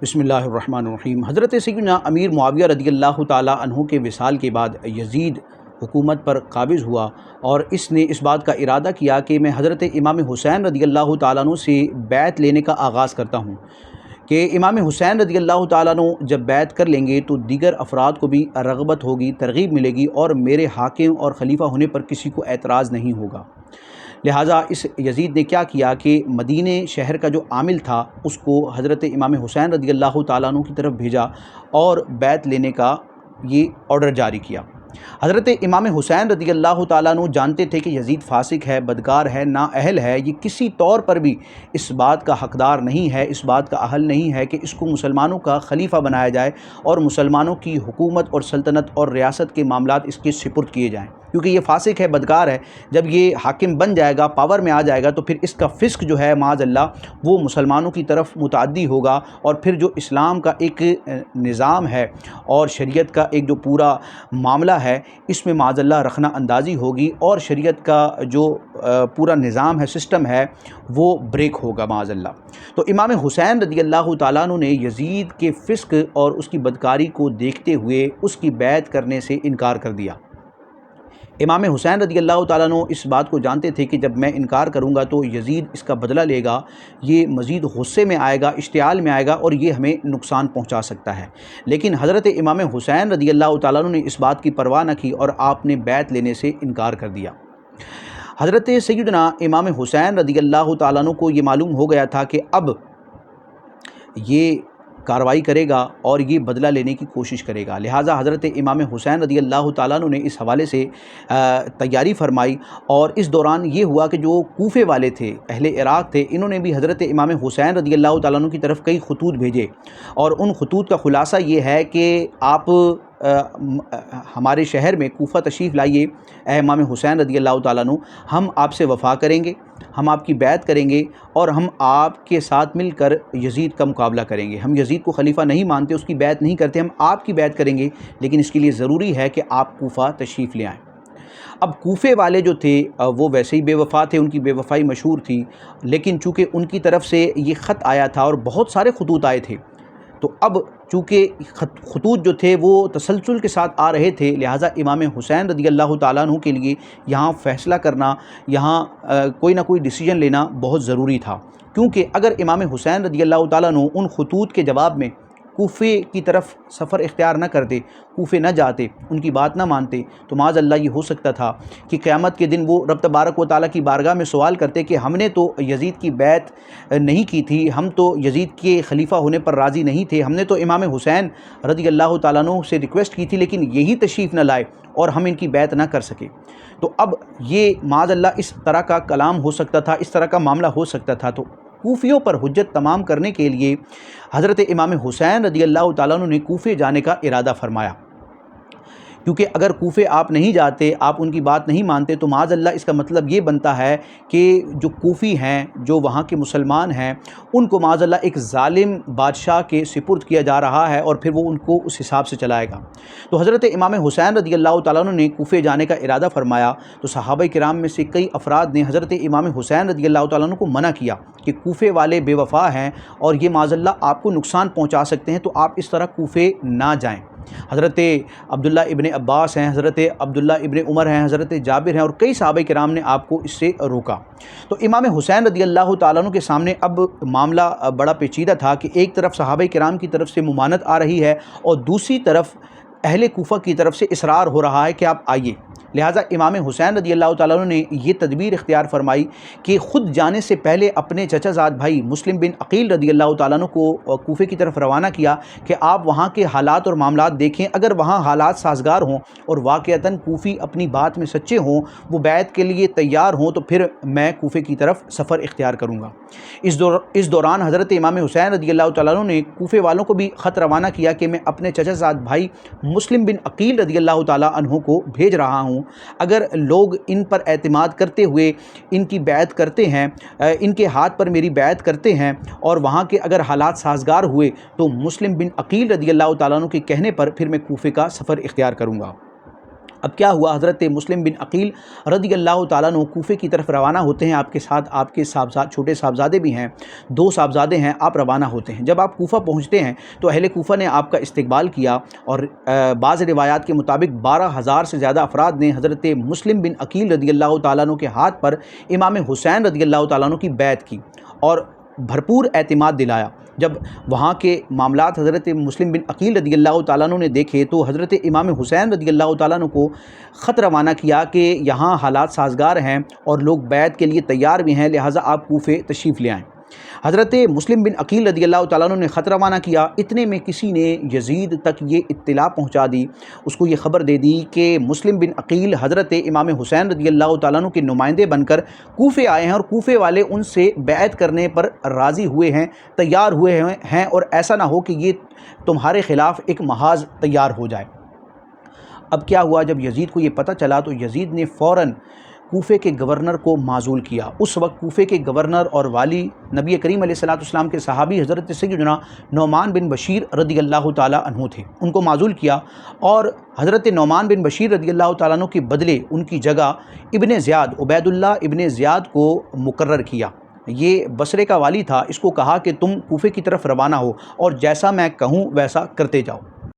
بسم اللہ الرحمن الرحیم۔ حضرت سیدنا امیر معاویہ رضی اللہ تعالیٰ عنہ کے وصال کے بعد یزید حکومت پر قابض ہوا اور اس نے اس بات کا ارادہ کیا کہ میں حضرت امام حسین رضی اللہ تعالیٰ عنہ سے بیعت لینے کا آغاز کرتا ہوں کہ امام حسین رضی اللہ تعالیٰ عنہ جب بیعت کر لیں گے تو دیگر افراد کو بھی رغبت ہوگی، ترغیب ملے گی اور میرے حاکم اور خلیفہ ہونے پر کسی کو اعتراض نہیں ہوگا۔ لہٰذا اس یزید نے کیا کیا کہ مدینہ شہر کا جو عامل تھا اس کو حضرت امام حسین رضی اللہ تعالیٰ عنہ کی طرف بھیجا اور بیعت لینے کا یہ آرڈر جاری کیا۔ حضرت امام حسین رضی اللہ تعالیٰ عنہ جانتے تھے کہ یزید فاسق ہے، بدکار ہے، نااہل ہے، یہ کسی طور پر بھی اس بات کا حقدار نہیں ہے، اس بات کا اہل نہیں ہے کہ اس کو مسلمانوں کا خلیفہ بنایا جائے اور مسلمانوں کی حکومت اور سلطنت اور ریاست کے معاملات اس کے سپرد کیے جائیں، کیونکہ یہ فاسق ہے، بدکار ہے۔ جب یہ حاکم بن جائے گا، پاور میں آ جائے گا، تو پھر اس کا فسق جو ہے معاذ اللہ وہ مسلمانوں کی طرف متعدی ہوگا، اور پھر جو اسلام کا ایک نظام ہے اور شریعت کا ایک جو پورا معاملہ ہے اس میں معاذ اللہ رخنہ اندازی ہوگی اور شریعت کا جو پورا نظام ہے، سسٹم ہے، وہ بریک ہوگا معاذ اللہ۔ تو امام حسین رضی اللہ تعالیٰ عنہ نے یزید کے فسق اور اس کی بدکاری کو دیکھتے ہوئے اس کی بیعت کرنے سے انکار کر دیا۔ امام حسین رضی اللہ تعالیٰ عنہ اس بات کو جانتے تھے کہ جب میں انکار کروں گا تو یزید اس کا بدلہ لے گا، یہ مزید غصے میں آئے گا، اشتعال میں آئے گا اور یہ ہمیں نقصان پہنچا سکتا ہے۔ لیکن حضرت امام حسین رضی اللہ تعالیٰ عنہ نے اس بات کی پرواہ نہ کی اور آپ نے بیعت لینے سے انکار کر دیا۔ حضرت سیدنا امام حسین رضی اللہ تعالیٰ عنہ کو یہ معلوم ہو گیا تھا کہ اب یہ کارروائی کرے گا اور یہ بدلہ لینے کی کوشش کرے گا، لہٰذا حضرت امام حسین رضی اللہ تعالیٰ عنہ نے اس حوالے سے تیاری فرمائی۔ اور اس دوران یہ ہوا کہ جو کوفے والے تھے، اہل عراق تھے، انہوں نے بھی حضرت امام حسین رضی اللہ تعالیٰ عنہ کی طرف کئی خطوط بھیجے، اور ان خطوط کا خلاصہ یہ ہے کہ آپ ہمارے شہر میں کوفہ تشریف لائیے اے امام حسین رضی اللہ تعالیٰ عنہ، ہم آپ سے وفا کریں گے، ہم آپ کی بیعت کریں گے اور ہم آپ کے ساتھ مل کر یزید کا مقابلہ کریں گے۔ ہم یزید کو خلیفہ نہیں مانتے، اس کی بیعت نہیں کرتے، ہم آپ کی بیعت کریں گے، لیکن اس کے لیے ضروری ہے کہ آپ کوفہ تشریف لے آئیں۔ اب کوفے والے جو تھے وہ ویسے ہی بے وفا تھے، ان کی بے وفائی مشہور تھی، لیکن چونکہ ان کی طرف سے یہ خط آیا تھا اور بہت سارے خطوط آئے تھے، تو اب چونکہ خطوط جو تھے وہ تسلسل کے ساتھ آ رہے تھے، لہٰذا امام حسین رضی اللہ تعالیٰ عنہ کے لیے یہاں فیصلہ کرنا، یہاں کوئی نہ کوئی ڈیسیجن لینا بہت ضروری تھا، کیونکہ اگر امام حسین رضی اللہ تعالیٰ عنہ ان خطوط کے جواب میں کوفے کی طرف سفر اختیار نہ کرتے، کوفے نہ جاتے، ان کی بات نہ مانتے، تو معاذ اللہ یہ ہو سکتا تھا کہ قیامت کے دن وہ رب تبارک و تعالیٰ کی بارگاہ میں سوال کرتے کہ ہم نے تو یزید کی بیعت نہیں کی تھی، ہم تو یزید کے خلیفہ ہونے پر راضی نہیں تھے، ہم نے تو امام حسین رضی اللہ تعالیٰ عنہ سے ریکویسٹ کی تھی، لیکن یہی تشریف نہ لائے اور ہم ان کی بیعت نہ کر سکے۔ تو اب یہ معاذ اللہ اس طرح کا کلام ہو سکتا تھا، اس طرح کا معاملہ ہو سکتا تھا۔ تو کوفیوں پر حجت تمام کرنے کے لیے حضرت امام حسین رضی اللہ تعالیٰ عنہ نے کوفے جانے کا ارادہ فرمایا، کیونکہ اگر کوفے آپ نہیں جاتے، آپ ان کی بات نہیں مانتے، تو معاذ اللہ اس کا مطلب یہ بنتا ہے کہ جو کوفی ہیں، جو وہاں کے مسلمان ہیں، ان کو معاذ اللہ ایک ظالم بادشاہ کے سپرد کیا جا رہا ہے اور پھر وہ ان کو اس حساب سے چلائے گا۔ تو حضرت امام حسین رضی اللہ تعالیٰ عنہ نے کوفے جانے کا ارادہ فرمایا، تو صحابہ کرام میں سے کئی افراد نے حضرت امام حسین رضی اللہ تعالیٰ عنہ کو منع کیا کہ کوفے والے بے وفا ہیں اور یہ معاذ اللہ آپ کو نقصان پہنچا سکتے ہیں، تو آپ اس طرح کوفے نہ جائیں۔ حضرت عبداللہ ابن عباس ہیں، حضرت عبداللہ ابن عمر ہیں، حضرت جابر ہیں اور کئی صحابہ کرام نے آپ کو اس سے روکا۔ تو امام حسین رضی اللہ تعالیٰ عنہ کے سامنے اب معاملہ بڑا پیچیدہ تھا کہ ایک طرف صحابہ کرام کی طرف سے ممانعت آ رہی ہے اور دوسری طرف اہل کوفہ کی طرف سے اصرار ہو رہا ہے کہ آپ آئیے۔ لہٰذا امام حسین رضی اللہ تعالیٰ عنہ نے یہ تدبیر اختیار فرمائی کہ خود جانے سے پہلے اپنے چچا زاد بھائی مسلم بن عقیل رضی اللہ تعالیٰ عنہ کو کوفے کی طرف روانہ کیا کہ آپ وہاں کے حالات اور معاملات دیکھیں، اگر وہاں حالات سازگار ہوں اور واقعتاً کوفی اپنی بات میں سچے ہوں، وہ بیعت کے لیے تیار ہوں، تو پھر میں کوفے کی طرف سفر اختیار کروں گا۔ اس دوران حضرت امام حسین رضی اللہ تعالیٰ عنہ نے کوفے والوں کو بھی خط روانہ کیا کہ میں اپنے چچا زاد بھائی مسلم بن عقیل رضی اللہ تعالیٰ عنہ کو بھیج رہا ہوں، اگر لوگ ان پر اعتماد کرتے ہوئے ان کی بیعت کرتے ہیں، ان کے ہاتھ پر میری بیعت کرتے ہیں اور وہاں کے اگر حالات سازگار ہوئے تو مسلم بن عقیل رضی اللہ تعالیٰ عنہ کے کہنے پر پھر میں کوفے کا سفر اختیار کروں گا۔ اب کیا ہوا، حضرت مسلم بن عقیل رضی اللہ تعالیٰ عنہ کوفے کی طرف روانہ ہوتے ہیں، آپ کے ساتھ آپ کے چھوٹے صاحبزادے بھی ہیں، 2 صاحبزادے ہیں، آپ روانہ ہوتے ہیں۔ جب آپ کوفہ پہنچتے ہیں تو اہل کوفہ نے آپ کا استقبال کیا، اور بعض روایات کے مطابق 12,000 سے زیادہ افراد نے حضرت مسلم بن عقیل رضی اللہ تعالیٰ عنہ کے ہاتھ پر امام حسین رضی اللہ تعالیٰ عنہ کی بیعت کی اور بھرپور اعتماد دلایا۔ جب وہاں کے معاملات حضرت مسلم بن عقیل رضی اللہ تعالیٰ عنہ نے دیکھے تو حضرت امام حسین رضی اللہ تعالیٰ عنہ کو خط روانہ کیا کہ یہاں حالات سازگار ہیں اور لوگ بیعت کے لیے تیار بھی ہیں، لہٰذا آپ کوفے تشریف لے آئیں۔ حضرت مسلم بن عقیل رضی اللہ تعالیٰ عنہ نے خط روانہ کیا، اتنے میں کسی نے یزید تک یہ اطلاع پہنچا دی، اس کو یہ خبر دے دی کہ مسلم بن عقیل حضرت امام حسین رضی اللہ تعالیٰ عنہ کے نمائندے بن کر کوفے آئے ہیں، اور کوفے والے ان سے بیعت کرنے پر راضی ہوئے ہیں، تیار ہوئے ہیں، اور ایسا نہ ہو کہ یہ تمہارے خلاف ایک محاذ تیار ہو جائے۔ اب کیا ہوا، جب یزید کو یہ پتہ چلا تو یزید نے فوراً کوفے کے گورنر کو معزول کیا۔ اس وقت کوفے کے گورنر اور والی نبی کریم علیہ السلام کے صحابی حضرت سیدنا نعمان بن بشیر رضی اللہ تعالیٰ عنہ تھے، ان کو معزول کیا، اور حضرت نعمان بن بشیر رضی اللہ تعالیٰ عنہ کے بدلے ان کی جگہ ابن زیاد، عبید اللہ ابن زیاد کو مقرر کیا۔ یہ بصرے کا والی تھا، اس کو کہا کہ تم کوفے کی طرف روانہ ہو اور جیسا میں کہوں ویسا کرتے جاؤ۔